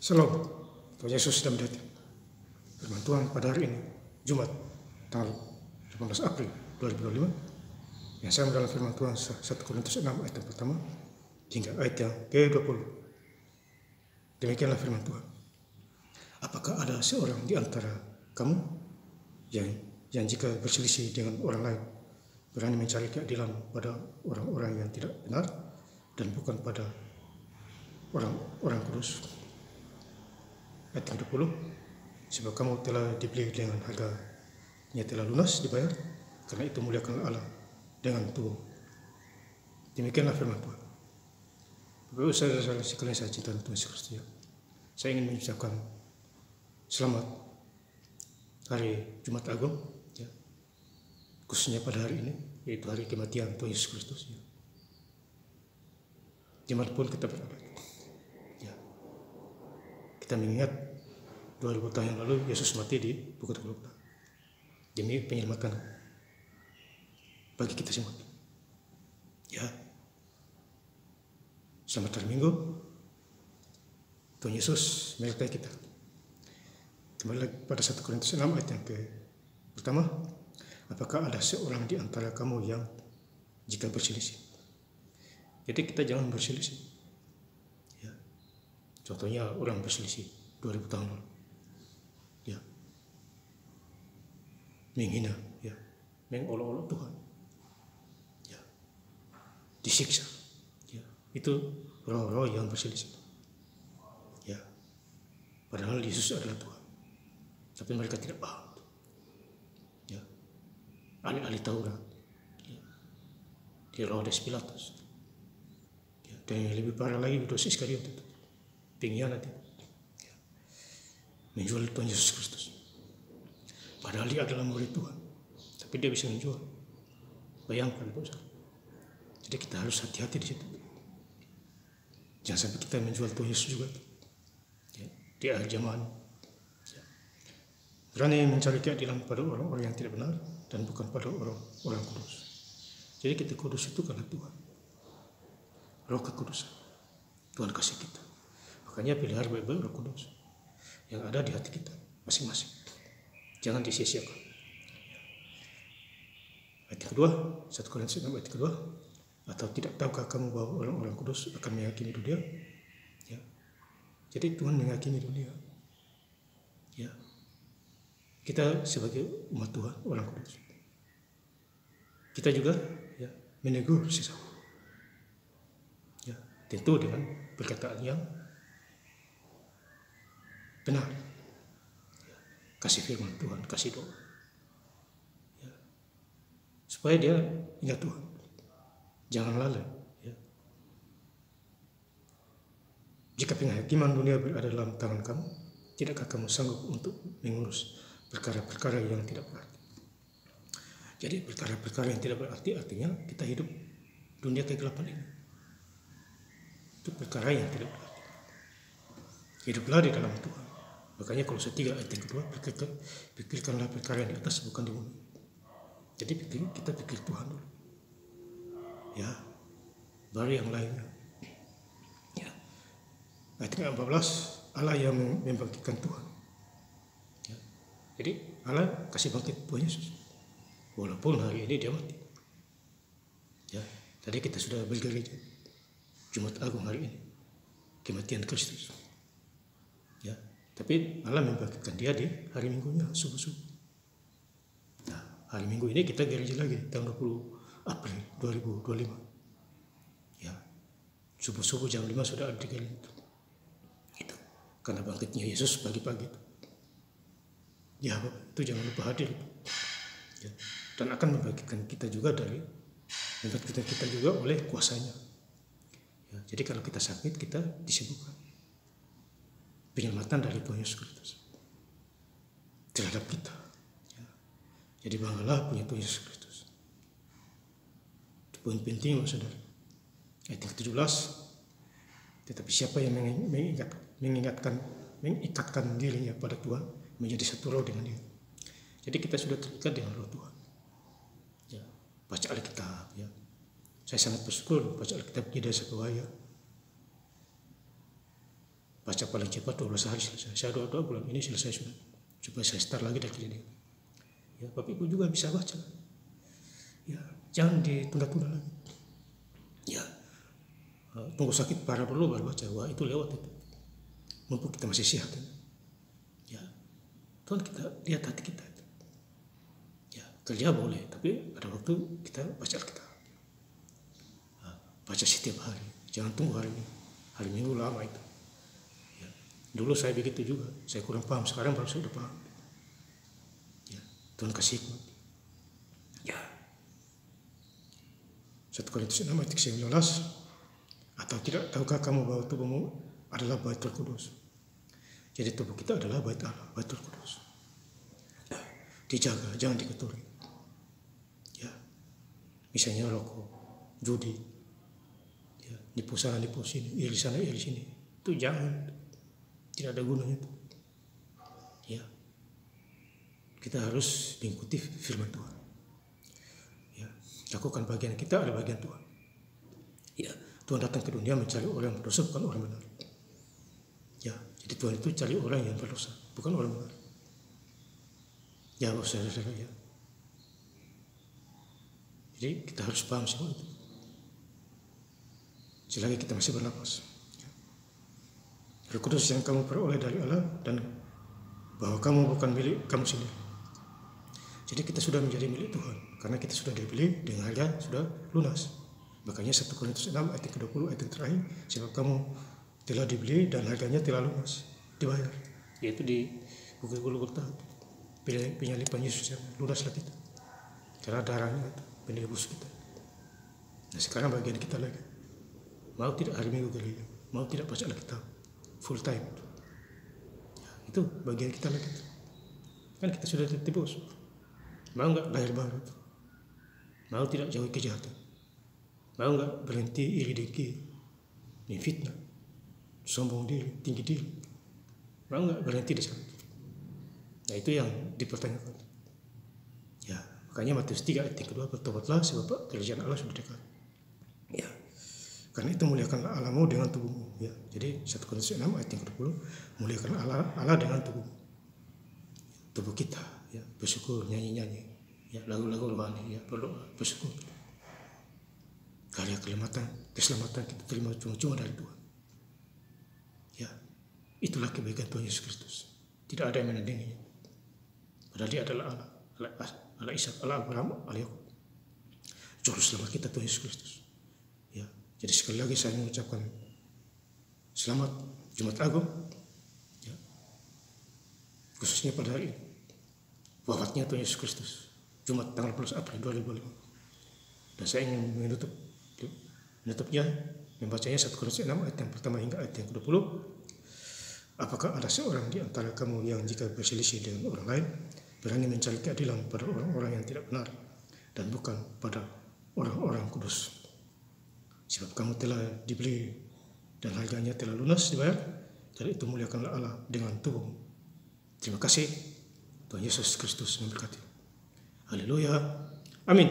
Shalom, Tuhan Yesus sedang datang. Firman Tuhan pada hari ini, Jumat, tanggal 18 April 2025, yang sama dalam firman Tuhan 1 Korintus 6 ayat yang pertama hingga ayat yang ke-20. Demikianlah firman Tuhan. Apakah ada seorang di antara kamu yang jika berselisih dengan orang lain berani mencari keadilan pada orang-orang yang tidak benar dan bukan pada orang-orang kudus? Ayat 20, sebab kamu telah dibeli dengan harganya telah lunas dibayar, karena itu muliakanlah Allah dengan tubuh. Demikianlah firman Tuhan. Bapak-Ibu saudara-saudara sekalian saya cinta Tuhan Yesus Kristus, saya ingin mengucapkan selamat hari Jumat Agung, khususnya pada hari ini, yaitu hari kematian Tuhan Yesus Kristus. Dimanapun kita berada, kita mengingat 2000 tahun yang lalu Yesus mati di Bukit Golgota demi penyelamatan bagi kita semua. Selamat hari Minggu. Tuhan Yesus menyertai kita. Kembali lagi pada 1 Korintus 6 ayat yang pertama. Apakah ada seorang di antara kamu yang jika berselisih? Jadi kita jangan berselisih. Contohnya orang berselisih 2000 tahun lalu, menghina, mengolok-olok Tuhan, disiksa, itu roh-roh yang berselisih. Padahal Yesus adalah Tuhan, tapi mereka tidak paham. Ahli-ahli Taurat, Herodes Pilatus, dan yang lebih parah lagi Yudas Iskariot itu pengkhianat, menjual Tuhan Yesus Kristus. Padahal dia adalah murid Tuhan, tapi dia bisa menjual. Bayangkan, bos. Jadi kita harus hati-hati di situ. Jangan sampai kita menjual Tuhan Yesus juga. Di akhir zaman, berani mencari keadilan pada orang-orang yang tidak benar dan bukan pada orang kudus. Jadi kita kudus itu karena Tuhan. Roh kekudusan Tuhan kasih kita. Makanya pelihara baik-baik Roh Kudus yang ada di hati kita masing-masing. Jangan disia-siakan. Ayat kedua, 1 Korintus 6 ayat kedua. Atau tidak tahukah kamu bahwa orang-orang kudus akan menghakimi dunia? Jadi Tuhan menghakimi dunia. Kita sebagai umat Tuhan, orang kudus, kita juga menegur sesama. Tentu dengan perkataan yang benar, kasih firman Tuhan, kasih doa, supaya dia ingat Tuhan, jangan lalai. Jika penghakiman dunia berada dalam tangan kamu, tidakkah kamu sanggup untuk mengurus perkara-perkara yang tidak berarti? Jadi perkara-perkara yang tidak berarti artinya kita hidup dunia kegelapan ini. Itu perkara yang tidak berarti. Hiduplah di dalam Tuhan. Makanya Kolose 3 ayat yang kedua, pikirkanlah perkara yang di atas, bukan di bumi. Jadi kita pikir Tuhan dulu, baru yang lainnya. Ayat yang 14, Allah yang membangkitkan Tuhan. Jadi Allah kasih bangkit Tuhan Yesus, walaupun hari ini dia mati. Tadi kita sudah bergereja Jumat Agung hari ini, kematian Kristus. Tapi Allah membangkitkan dia di hari Minggunya, subuh-subuh. Hari Minggu ini kita gereja lagi, tanggal 20 April 2025. Subuh-subuh jam 5 sudah ada di gereja itu. Karena bangkitnya Yesus pagi-pagi itu. Itu jangan lupa hadir. Dan akan membangkitkan kita juga membangkitkan kita juga oleh kuasanya. Jadi kalau kita sakit, kita disembuhkan. Penyelamatan dari Tuhan Yesus Kristus terhadap kita. Jadi banggalah punya Tuhan Yesus Kristus. Itu poin penting, saudara. Ayat 17. Tetapi siapa yang mengikatkan dirinya pada Tuhan, menjadi satu roh dengan Dia. Jadi kita sudah terikat dengan roh Tuhan. Baca Alkitab. Saya sangat bersyukur baca Alkitab di Desa Kewaya. baca paling cepat 12 hari selesai. Saya doa bulan ini selesai sudah, supaya saya start lagi dari Kejadian. Ya, Bapak Ibu juga bisa baca. Ya, jangan ditunda-tunda lagi. Ya, tunggu sakit parah dulu baru baca. Wah, itu lewat itu. Mumpung kita masih sehat. Ya, Tuhan kita lihat hati kita. Ya, kerja boleh, tapi pada waktu kita baca Alkitab. Baca setiap hari, jangan tunggu hari Minggu lama itu. Ya, dulu saya begitu juga, saya kurang paham, sekarang baru saya udah paham. Ya, Tuhan kasih hikmat. Ya, 1 Korintus 6 ayat 19, atau tidak tahukah kamu bahwa tubuhmu adalah bait Roh Kudus? Jadi tubuh kita adalah bait Allah, bait Roh Kudus. Ya, dijaga, jangan dikotori. Ya, misalnya rokok, judi, ya, nipu sana, nipu sini, iri sana, iri sini, itu jangan, tidak ada gunanya itu. Ya, kita harus mengikuti firman Tuhan. Ya, lakukan bagian kita, ada bagian Tuhan. Ya, Tuhan datang ke dunia mencari orang yang berdosa, bukan orang benar. Ya, jadi Tuhan itu cari orang yang berdosa, bukan orang benar. Ya, saudara-saudara, ya. Jadi kita harus paham semua itu. Selagi kita masih bernapas. Roh Kudus yang kamu peroleh dari Allah, dan bahwa kamu bukan milik kamu sendiri. Jadi kita sudah menjadi milik Tuhan, karena kita sudah dibeli dengan harga sudah lunas. Makanya 1 Korintus 6 ayat ke-20 ayat yang terakhir, sebab kamu telah dibeli dan harganya telah lunas, dibayar. Yaitu di bukit Golgota, penyaliban Yesus yang lunaslah kita. Karena darahnya itu penebus kita. Nah, sekarang bagian kita lagi. Mau tidak hari Minggu gereja, mau tidak baca Alkitab full time. Ya, itu bagian kita lagi. Kan kita sudah ditebus. Mau nggak lahir baru? Mau tidak jauhi kejahatan? Mau nggak berhenti iri dengki, fitnah, sombong diri, tinggi diri? Mau nggak berhenti di sana? Nah, itu yang dipertanyakan. Ya, makanya Matius 3 ayat kedua, bertobatlah sebab kerajaan Allah sudah dekat. Ya, karena itu muliakanlah Allahmu dengan tubuhmu. Ya, jadi 1 Korintus 6 ayat yang ke-20, muliakan Allah dengan tubuh kita. Ya, bersyukur, nyanyi-nyanyi, ya, lagu-lagu rohani, ya, berdoa, bersyukur. Karya keselamatan kita terima cuma dari Tuhan. Ya, itulah kebaikan Tuhan Yesus Kristus. Tidak ada yang menandinginya. Padahal Dia adalah Allah Ishak, Allah Abraham, Allah Yakub. Juru selamat kita Tuhan Yesus Kristus. Ya, jadi sekali lagi saya mengucapkan selamat Jumat Agung. Ya, khususnya pada hari ini, wafatnya Tuhan Yesus Kristus, Jumat tanggal 11 April 2025. Dan saya ingin menutupnya, membacanya 1 Korintus 6 ayat yang pertama hingga ayat yang ke-20. Apakah ada seorang di antara kamu yang jika berselisih dengan orang lain, berani mencari keadilan pada orang-orang yang tidak benar, dan bukan pada orang-orang kudus? Sebab kamu telah dibeli dan harganya telah lunas dibayar, dari itu muliakanlah Allah dengan tubuhmu. Terima kasih. Tuhan Yesus Kristus memberkati. Haleluya. Amin.